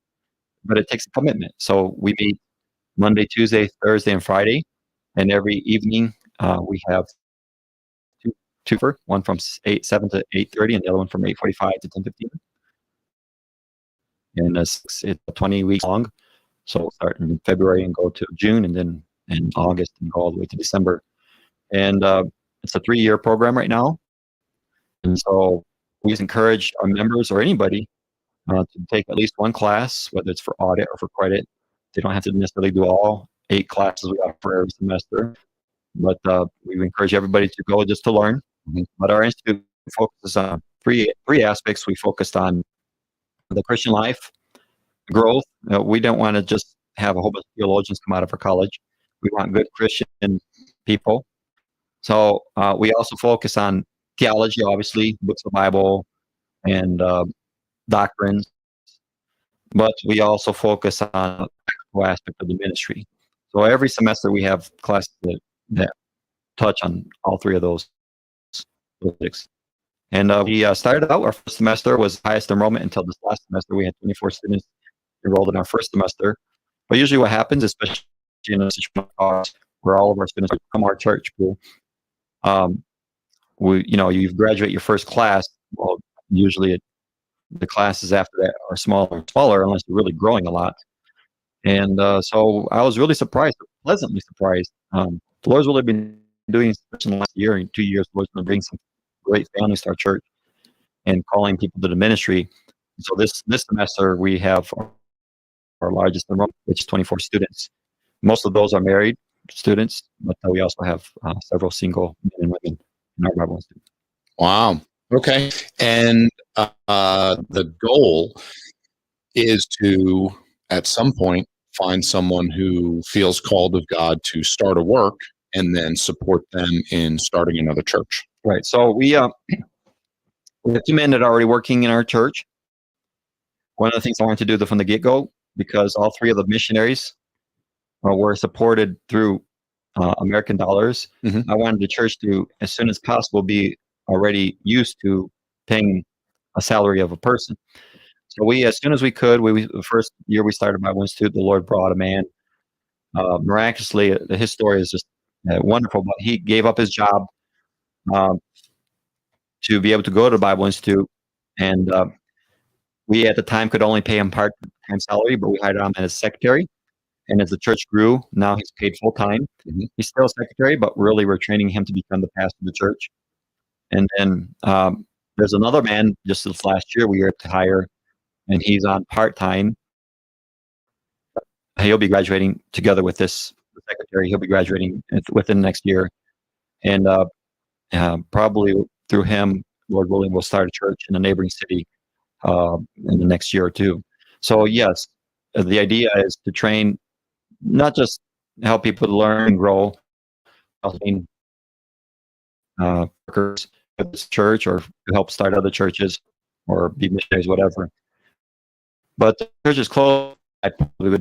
But it takes a commitment. So we meet Monday, Tuesday, Thursday, and Friday, and every evening we have one from 7 to 8:30, and the other one from 8:45 to 10:15. And it's 20 weeks long. So we'll start in February and go to June, and then in August and go all the way to December. And it's a 3-year program right now. And so we just encourage our members or anybody to take at least one class, whether it's for audit or for credit. They don't have to necessarily do all 8 classes we offer every semester, but we encourage everybody to go just to learn. Mhm. But our institute focuses on three aspects. We focused on the Christian life, growth. We don't want to just have a whole bunch of theologians come out of our college. We want good Christian people. So we also focus on theology, obviously, books of the Bible and doctrines, but we also focus on the practical aspect of the ministry. So every semester we have classes that touch on all three of those topics. And we started out, our first semester was highest enrollment until this last semester. We had 24 students enrolled in our first semester. But usually what happens, especially in a situation like ours, where all of our students come our church pool, um, you graduate your first class. Well, usually the classes after that are smaller and smaller unless you're really growing a lot. And so I was really surprised, pleasantly surprised. The Lord's really been doing this in the last year and 2 years. The Lord's going to bring some great families to our church and calling people to the ministry. So this semester we have our largest enrollment, which is 24 students. Most of those are married students, but we also have several single men and women in our Bible Institute. Wow. Okay. And the goal is to, at some point, find someone who feels called of God to start a work and then support them in starting another church. Right. So we have 2 men that are already working in our church. One of the things I wanted to do from the get-go, because all 3 of the missionaries were supported through American dollars. Mhm. I wanted the church to, as soon as possible, be already used to paying a salary of a person. So we, as soon as we could, the first year we started Bible Institute, the Lord brought a man. Miraculously, his story is just wonderful. But he gave up his job um, to be able to go to Bible Institute, and we at the time could only pay him part-time salary, but we hired him as secretary. And as the church grew, now he's paid full time. Mhm. He's still a secretary, but really we're training him to become the pastor of the church. And then there's another man just this last year we were to hire, and he's on part time. He'll be graduating together with this secretary. He'll be graduating within the next year, and probably through him, Lord willing, we'll start a church in a neighboring city in the next year or two. So yes, the idea is to train, not just help people learn and grow, helping workers at this church or to help start other churches or be missionaries, whatever. But the church is closed. I probably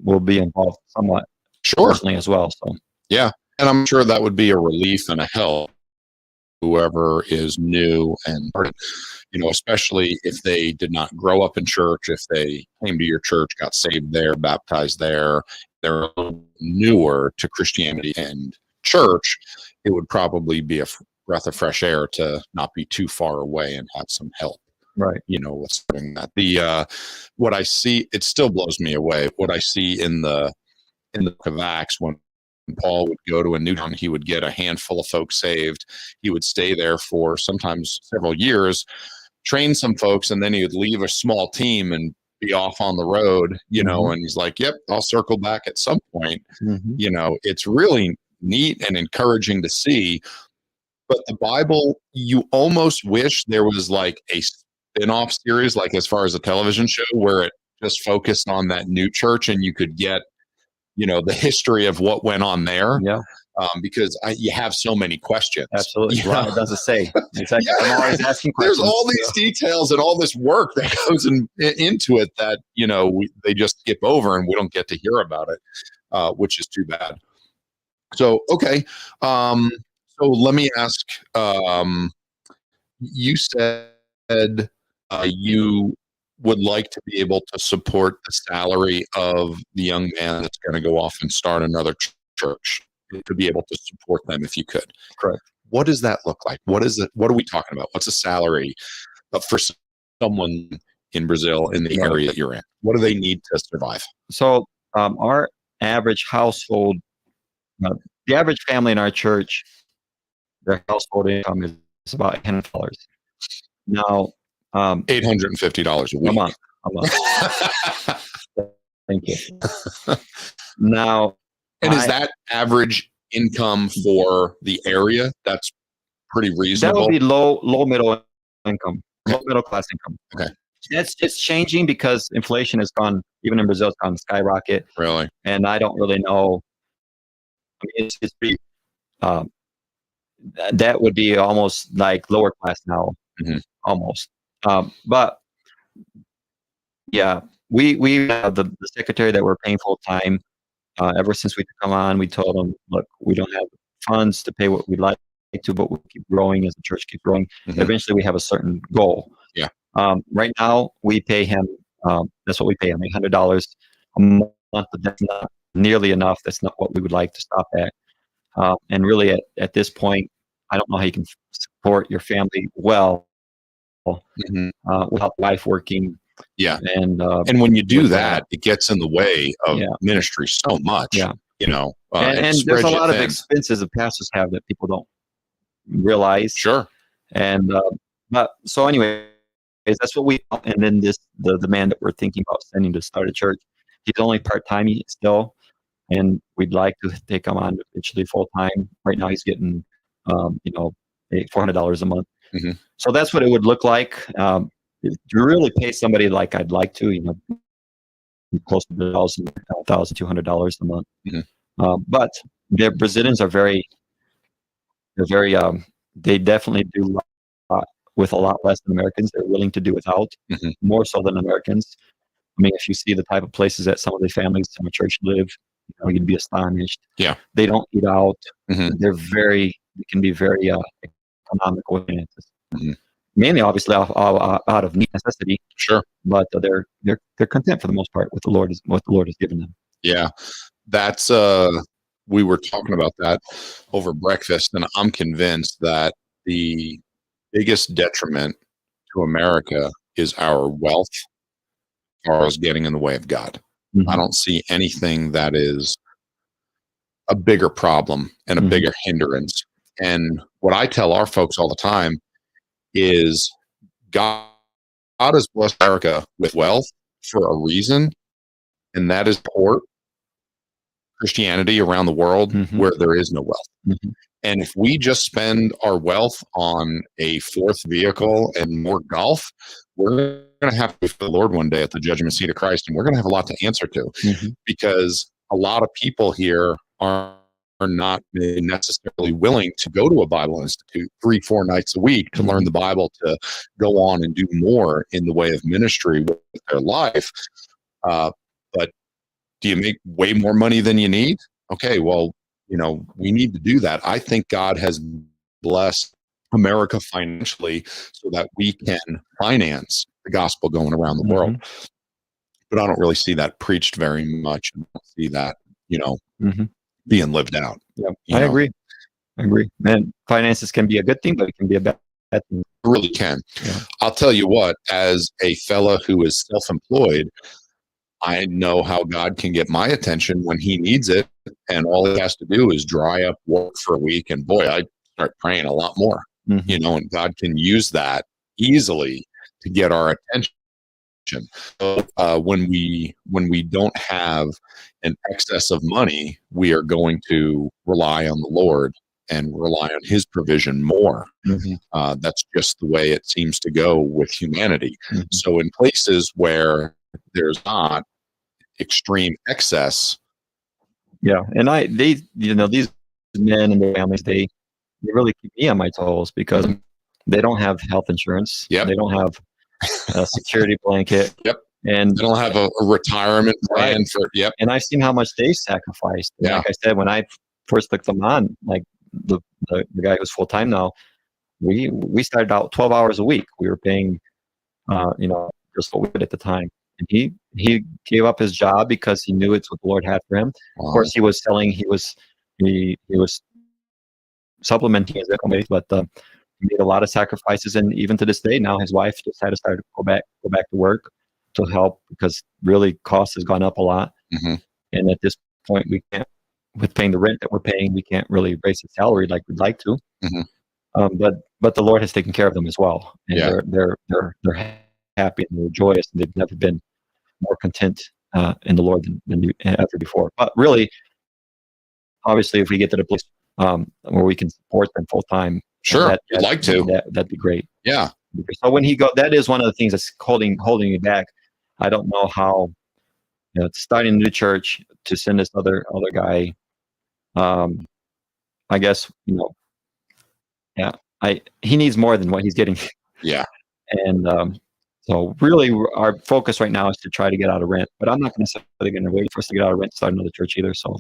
will be involved somewhat Sure. personally as well. So Yeah. And I'm sure that would be a relief and a help, whoever is new and, especially if they did not grow up in church, if they came to your church, got saved there, baptized there, they're a little newer to Christianity and church, it would probably be a breath of fresh air to not be too far away and have some help. right. With starting that. What I see, it still blows me away. What I see in the book of Acts, when Paul would go to a new town, he would get a handful of folks saved. He would stay there for sometimes several years, train some folks, and then he would leave a small team and be off on the road, and he's like, yep, I'll circle back at some point. It's really neat and encouraging to see. But the Bible, you almost wish there was like a spin-off series, like as far as a television show, where it just focused on that new church and you could get, the history of what went on there. Yeah. Because you have so many questions. Absolutely. Well, it doesn't say. Exactly. Yeah. I'm always asking questions. There's all these details and all this work that goes into it that, they just skip over and we don't get to hear about it, which is too bad. So, okay. So let me ask, you said you would like to be able to support the salary of the young man that's going to go off and start another church, to be able to support them if you could. Correct. What does that look like? What is it? What are we talking about? What's a salary for someone in Brazil in the area that you're in? What do they need to survive? So our average household, the average family in our church, their household income is about $100. Now, $850 a week. A month. Thank you. Now, and is that average income for the area? That's pretty reasonable. That would be low middle income, low middle class income. Okay. It's changing because inflation has gone, even in Brazil, it's gone skyrocket. Really? And I don't really know. I mean, it's pretty, that would be almost like lower class now, almost. But yeah, we have the secretary that we're paying full time. Ever since we come on, we told them, look, we don't have funds to pay what we'd like to, but we'll keep growing as the church keeps growing. Eventually, we have a certain goal. Yeah. Right now, we pay him. That's what we pay him, $100 a month. But that's not nearly enough. That's not what we would like to stop at. And really, at this point, I don't know how you can support your family well without wife working. Yeah. And when you do that, it gets in the way of ministry so much. Yeah. And there's a lot of expenses that pastors have that people don't realize. Sure. And but so anyway, that's what we. And then the man that we're thinking about sending to start a church, he's only part time still, and we'd like to take him on eventually full time. Right now, he's getting $400 a month. So that's what it would look like. To really pay somebody like I'd like to, close to $1,200 a month. But the Brazilians are they definitely do a lot with a lot less than Americans. They're willing to do without, more so than Americans. I mean, if you see the type of places that some of the families in the church live, you'd be astonished. Yeah. They don't eat out. They can be very economical in it. Mainly, obviously, out of necessity. Sure. But they're content for the most part with what the Lord has given them. Yeah. That's we were talking about that over breakfast, and I'm convinced that the biggest detriment to America is our wealth, or is getting in the way of God. I don't see anything that is a bigger problem and a bigger hindrance. And what I tell our folks all the time is God has blessed America with wealth for a reason, and that is support Christianity around the world where there is no wealth. And if we just spend our wealth on a fourth vehicle and more golf, we're going to have to be for the Lord one day at the judgment seat of Christ, and we're going to have a lot to answer to, because a lot of people here are not necessarily willing to go to a Bible institute 3-4 nights a week to learn the Bible, to go on and do more in the way of ministry with their life. But do you make way more money than you need? Okay, well, we need to do that. I think God has blessed America financially so that we can finance the gospel going around the world. But I don't really see that preached very much. I don't see that, being lived out. I agree. And finances can be a good thing, but it can be a bad thing. It really can. I'll tell you what, as a fella who is self-employed, I know how God can get my attention when he needs it. And all he has to do is dry up work for a week. And boy, I start praying a lot more, and God can use that easily to get our attention. So when we don't have an excess of money, we are going to rely on the Lord and rely on his provision more. That's just the way it seems to go with humanity. So in places where there's not extreme excess. And these men and their families, they really keep me on my toes, because they don't have health insurance. They don't have a security blanket. And they don't have a retirement plan for. And I've seen how much they sacrificed. Like I said, when I first took them on, like the guy who's full time now, we started out 12 hours a week. We were paying, just what we did at the time. And he gave up his job because he knew it's what the Lord had for him. Wow. Of course, he was selling. He was supplementing his income, but he made a lot of sacrifices. And even to this day, now his wife just had to start to go back to work to help, because really cost has gone up a lot. And at this point, we can't, with paying the rent that we're paying, we can't really raise the salary like we'd like to. But the Lord has taken care of them as well. And they're happy and they're joyous, and they've never been more content in the Lord than ever before. But really, obviously, if we get to the place where we can support them full time, I'd like to. That'd be great. So when he that is one of the things that's holding me back. I don't know how, starting a new church, to send this other guy. I guess he needs more than what he's getting. And so really, our focus right now is to try to get out of rent. But I'm not necessarily going to wait for us to get out of rent to start another church either. So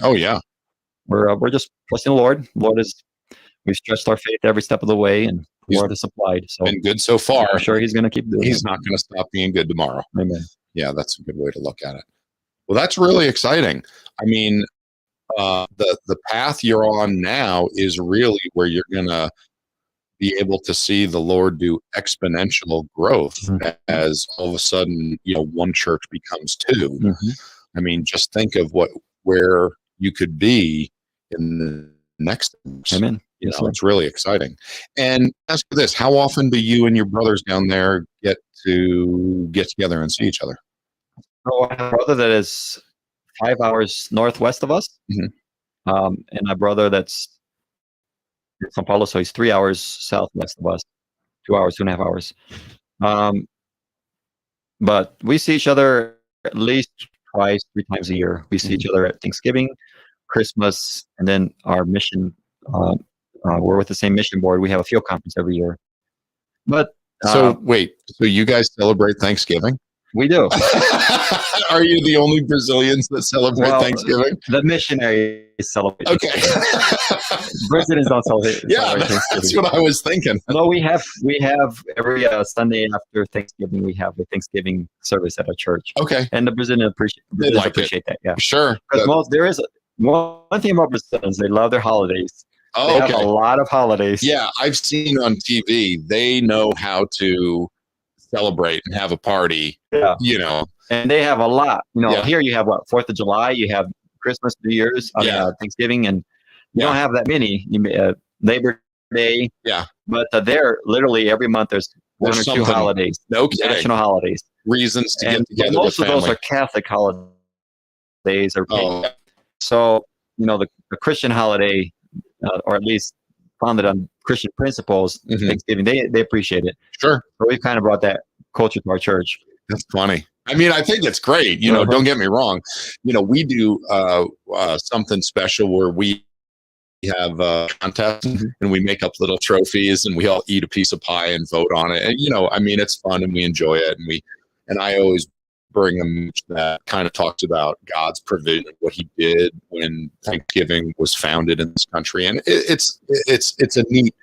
we're just trusting the Lord. We've stretched our faith every step of the way, and the Lord has supplied. So been good so far. I'm sure he's going to keep doing it. He's not going to stop being good tomorrow. Amen. Yeah, that's a good way to look at it. Well, that's really exciting. I mean, the path you're on now is really where you're going to be able to see the Lord do exponential growth as all of a sudden, one church becomes two. I mean, just think of where you could be in the next. Amen. It's really exciting. And ask you this: how often do you and your brothers down there get together and see each other? So I have a brother that is 5 hours northwest of us, and a brother that's in São Paulo, so he's 3 hours southwest of us, 2 hours, 2.5 hours. But we see each other at least twice, 3 times a year. We see each other at Thanksgiving, Christmas, and then our mission. We're with the same mission board. We have a field conference every year. But so you guys celebrate Thanksgiving? We do. Are you the only Brazilians that celebrate Thanksgiving? The missionaries celebrate. Okay. Brazilians don't celebrate. That's what I was thinking. No, we have every Sunday after Thanksgiving, we have a Thanksgiving service at our church. Okay. And the Brazilians appreciate that. Yeah. Sure. Because there is one thing about Brazilians, they love their holidays. They have a lot of holidays. Yeah, I've seen on TV. They know how to celebrate and have a party. Yeah. You know, And they have a lot. You know, Yeah. here you have what, 4th of July, you have Christmas, New Year's, Thanksgiving, and you don't have that many. Labor Day. Yeah. But there, literally every month, there's one or two holidays. No kidding. National holidays. Reasons to get together most with of those family. are Catholic holidays. Oh. So, you know, the Christian holiday, or at least founded on Christian principles, Thanksgiving, they appreciate it. Sure. So we've kind of brought that culture to our church. That's funny. I mean, I think it's great. You know, don't get me wrong. You know, we do something special where we have contests and we make up little trophies and we all eat a piece of pie and vote on it. And, you know, I mean, it's fun and we enjoy it. And I always bring them that kind of talks about God's provision, what he did when Thanksgiving was founded in this country. And it's a neat,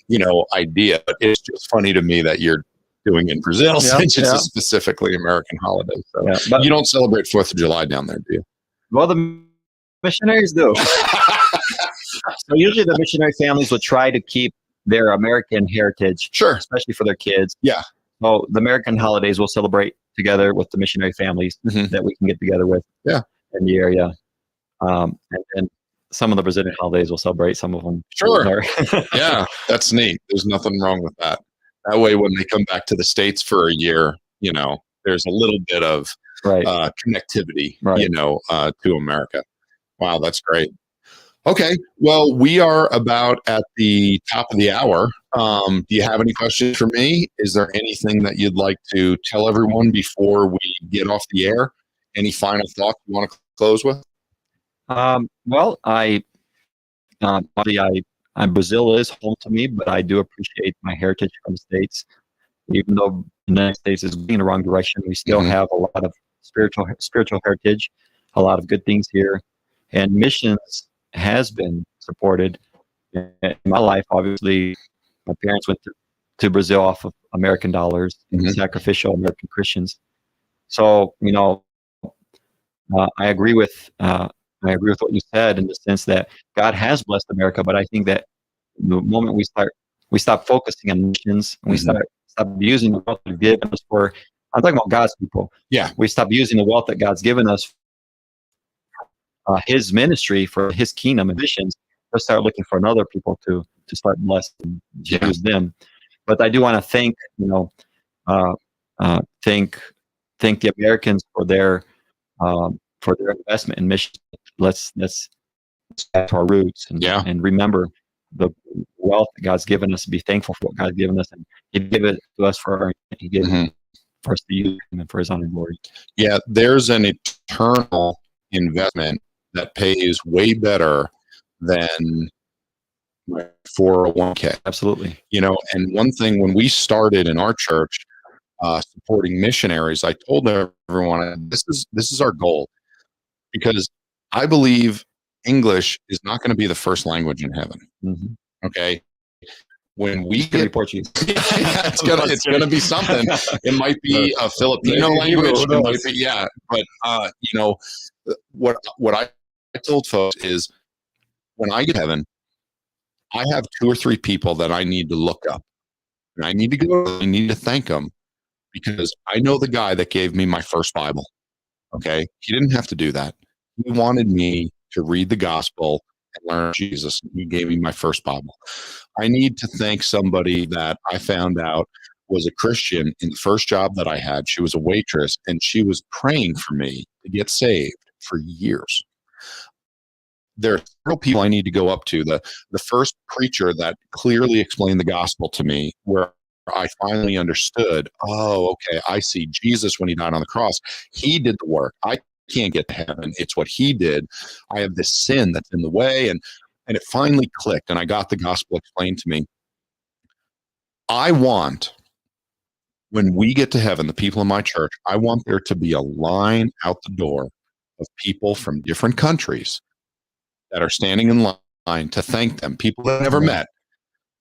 you know, idea, but it's just funny to me that you're doing in Brazil since it's a specifically American holiday. So but you don't celebrate 4th of July down there, do you? Well, the missionaries do. So usually the missionary families would try to keep their American heritage, especially for their kids. Yeah. So the American holidays we'll celebrate together with the missionary families that we can get together with in the area. And then some of the Brazilian holidays we'll celebrate, some of them. Sure. Yeah, that's neat. There's nothing wrong with that. That way, when they come back to the States for a year, you know, there's a little bit of connectivity, you know, to America. Wow, that's great. Okay, well, we are about at the top of the hour. Do you have any questions for me? Is there anything that you'd like to tell everyone before we get off the air? Any final thoughts you want to close with? Well, Brazil is home to me, but I do appreciate my heritage from the States. Even though the United States is going in the wrong direction, we still have a lot of spiritual heritage, a lot of good things here, and missions has been supported in my life. Obviously, my parents went to Brazil off of American dollars, sacrificial American Christians. So, you know, I agree with what you said in the sense that God has blessed America, but I think that the moment we stop focusing on missions and we stop using the wealth that given us for, I'm talking about God's people. Yeah. We stop using the wealth that God's given us his ministry for his kingdom and missions. We'll start looking for another people to start blessing, use them. But I do want to thank, you know, thank the Americans for their investment in missions. Let's back to our roots and remember the wealth that God's given us, be thankful for what God's given us, and he gave it to us he gave it for us to use and for his honor and glory. Yeah, there's an eternal investment that pays way better than 401k. Absolutely. You know, and one thing when we started in our church supporting missionaries, I told everyone this is our goal, because I believe English is not going to be the first language in heaven. Okay. When we get Portuguese, it's gonna be something. It might be a Filipino language. It might be, but you know, what I told folks is, when I get to heaven, I have 2 or 3 people that I need to look up, and I need to go. I need to thank them, because I know the guy that gave me my first Bible. Okay, he didn't have to do that. He wanted me to read the gospel and learn Jesus. He gave me my first Bible. I need to thank somebody that I found out was a Christian in the first job that I had. She was a waitress, and she was praying for me to get saved for years. There are several people I need to go up to. The first preacher that clearly explained the gospel to me, where I finally understood, oh, okay, I see Jesus when he died on the cross. He did the work. I can't get to heaven. It's what he did. I have this sin that's in the way. And it finally clicked, and I got the gospel explained to me. I want, when we get to heaven, the people in my church, I want there to be a line out the door of people from different countries that are standing in line to thank them, people that I've never met,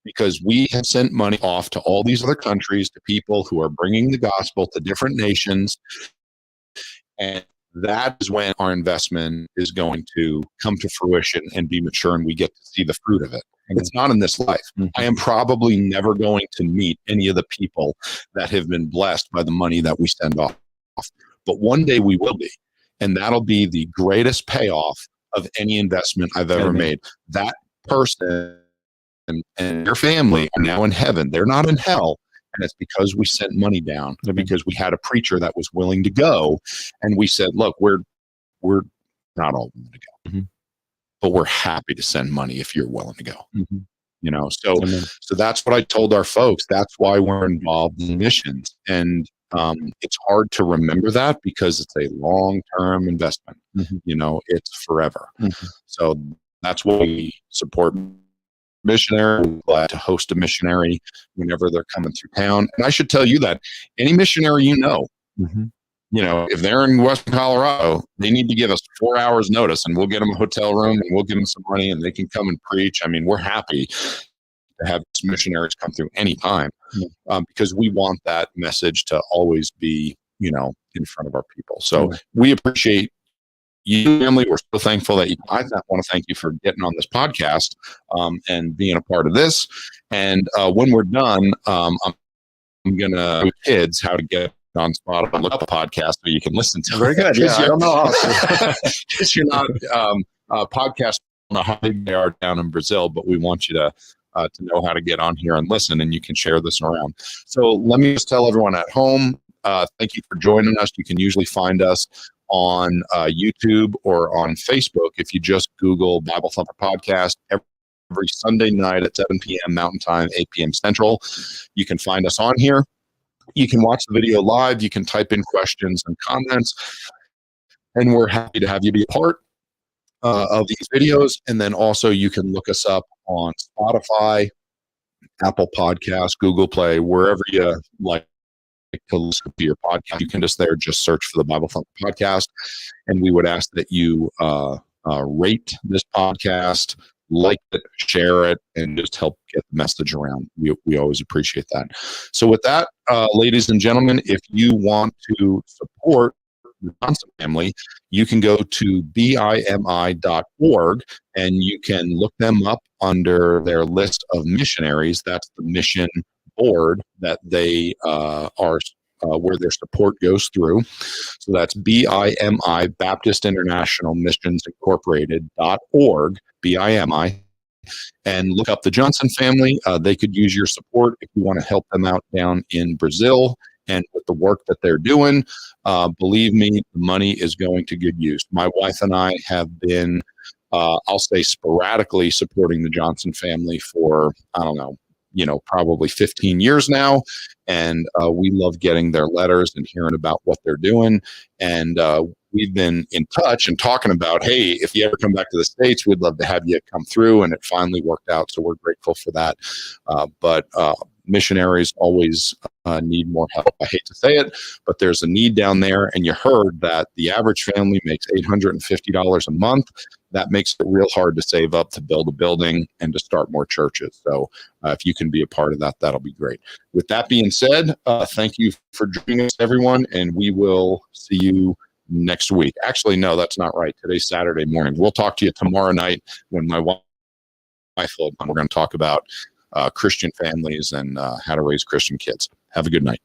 because we have sent money off to all these other countries, to people who are bringing the gospel to different nations. And that is when our investment is going to come to fruition and be mature, and we get to see the fruit of it. It's not in this life. Mm-hmm. I am probably never going to meet any of the people that have been blessed by the money that we send off. But one day we will be. And that'll be the greatest payoff of any investment I've ever made. That person and their family are now in heaven. They're not in hell. And it's because we sent money down, because we had a preacher that was willing to go. And we said, look, we're not all willing to go, mm-hmm. but we're happy to send money if you're willing to go. Mm-hmm. You know, so that's what I told our folks. That's why we're involved in missions. And it's hard to remember that because it's a long-term investment. Mm-hmm. You know, it's forever. Mm-hmm. So that's why we support missionary. We're glad to host a missionary whenever they're coming through town. And I should tell you that any missionary mm-hmm. you know, if they're in Western Colorado, they need to give us 4 hours notice and we'll get them a hotel room and we'll give them some money and they can come and preach. I mean, we're happy to have missionaries come through anytime because we want that message to always be, you know, in front of our people. So we appreciate you, family. We're so thankful that I want to thank you for getting on this podcast and being a part of this. And when we're done, I'm going to teach kids how to get on Spotify and look up a podcast so you can listen to. Very good. Yeah, I don't know how to. Because you're not podcast. I don't know how big they are down in Brazil, but we want you to know how to get on here and listen, and you can share this around. So let me just tell everyone at home, thank you for joining us. You can usually find us on YouTube or on Facebook if you just Google Bible Thumper Podcast. Every Sunday night at 7 p.m. Mountain Time, 8 p.m. Central. You can find us on here. You can watch the video live. You can type in questions and comments. And we're happy to have you be a part of these videos. And then also you can look us up on Spotify, Apple Podcasts, Google Play, wherever you like to listen to your podcast. You can just search for the Bible Thumper Podcast. And we would ask that you rate this podcast, like it, share it, and just help get the message around. We always appreciate that. So with that, ladies and gentlemen, if you want to support the Johnson family, you can go to bimi.org and you can look them up under their list of missionaries. That's the mission board that they are where their support goes through. So that's BIMI, Baptist International Missions Incorporated.org, BIMI, and look up the Johnson family. They could use your support if you want to help them out down in Brazil and with the work that they're doing. Believe me, the money is going to good use. My wife and I have been, I'll say sporadically supporting the Johnson family for, I don't know, probably 15 years now. And we love getting their letters and hearing about what they're doing. And we've been in touch and talking about, hey, if you ever come back to the States, we'd love to have you come through. And it finally worked out. So we're grateful for that. But missionaries always need more help. I hate to say it, but there's a need down there. And you heard that the average family makes $850 a month. That makes it real hard to save up to build a building and to start more churches. So if you can be a part of that, that'll be great. With that being said, thank you for joining us, everyone. And we will see you next week. Actually, no, that's not right. Today's Saturday morning. We'll talk to you tomorrow night when my wife will. We're going to talk about Christian families and how to raise Christian kids. Have a good night.